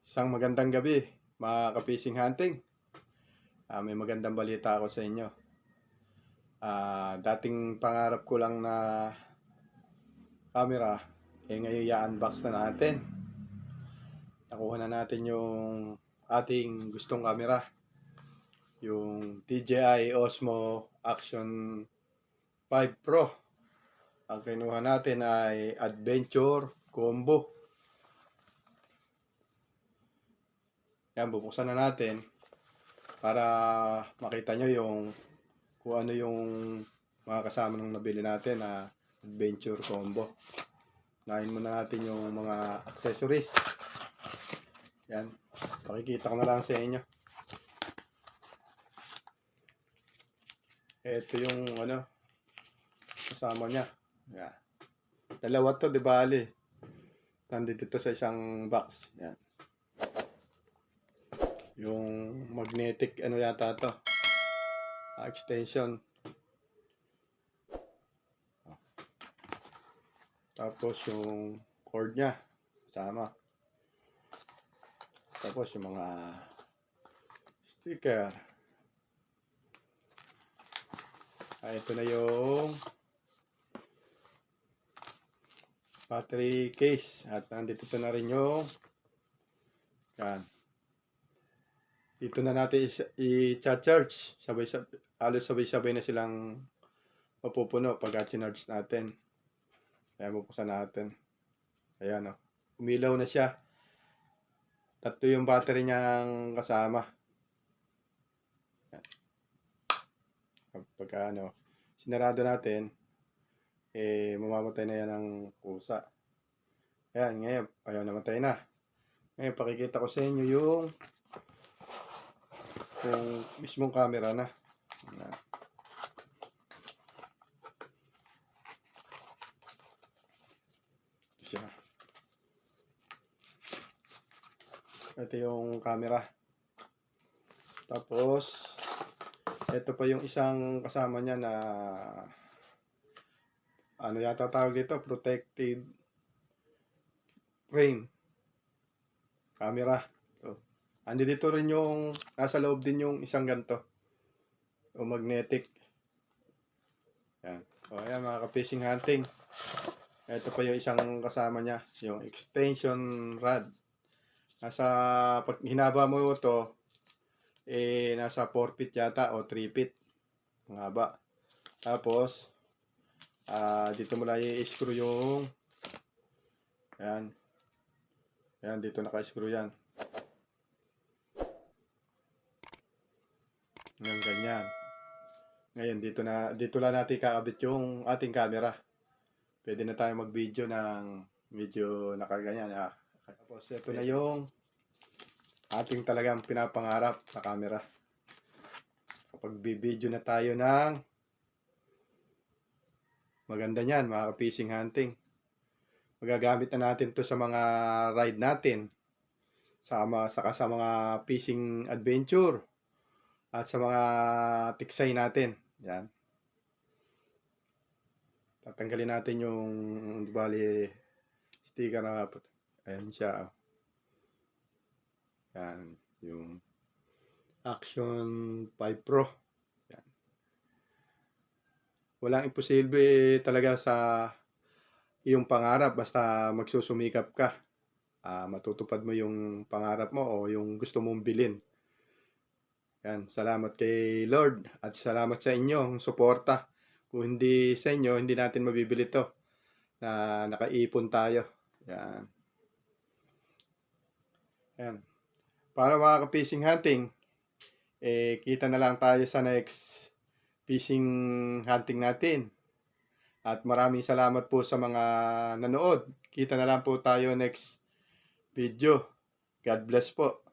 Isang magandang gabi, mga ka-fishing hunting. May magandang balita ako sa inyo. Dating pangarap ko lang na camera, ngayon i-unbox na natin. Nakuha na natin yung ating gustong camera. Yung DJI Osmo Action 5 Pro. Ang kinuha natin ay Adventure Combo. Yan, bubuksan na natin para makita nyo yung kung ano yung mga kasama nung nabili natin na Adventure Combo. Nahin muna natin yung mga accessories. Yan, pakikita ko na lang sa inyo. Ito yung kasama niya. Yan. Dalawa to, di bali. Nandito to sa isang box. Yan. Yung magnetic yata to. Extension. Tapos yung cord niya kasama. Tapos yung mga sticker. Ito na yung battery case. At nandito na rin yung yan. Dito na natin i-charge. Halos sabay-sabay na silang mapupuno pag charge natin. Kaya bubuksan natin. Ayan o. Umilaw na siya. Tatlo yung battery niyang kasama. Pagka sinarado natin, mamamatay na yan ng kusa. Ayan, ngayon, ayaw namatay na. Ngayon, pakikita ko sa inyo yung mismong camera na. Ayan. Siya. Ito yung camera. Tapos, ito pa yung isang kasama niya na yata tawag dito, protective frame camera. So, andi dito rin yung nasa loob din yung isang ganto o magnetic. Yan. O ayan, mga ka-fishing hunting. Ito pa yung isang kasama niya, yung extension rod. Pag hinaba mo ito, nasa 4 feet yata o 3 feet ang haba. Tapos dito mo lang i-screw yung yan dito naka-screw yan ng ganyan. Ngayon dito lang natin kakabit yung ating camera. Pwede na tayo mag-video ng medyo nakaganyan. Tapos ito na yung ating talagang pinapangarap na camera. Kapag video na tayo ng maganda niyan, mga ka-fishing hunting. Magagamit na natin to sa mga ride natin. Saka sa mga fishing adventure. At sa mga tiksay natin. Yan. Tatanggalin natin yung bali sticker na ayan siya. Yan. Yung Action 5 Pro. Yan. Walang imposible talaga sa iyong pangarap basta magsusumikap ka. Matutupad mo yung pangarap mo o yung gusto mong bilhin. Yan, salamat kay Lord at salamat sa inyong suporta. Kung hindi sa inyo, hindi natin mabibili to na nakaipon tayo. Yan. Yan. Para mga ka-fishing hunting, kita na lang tayo sa next fishing hunting natin. At maraming salamat po sa mga nanood. Kita na lang po tayo next video. God bless po.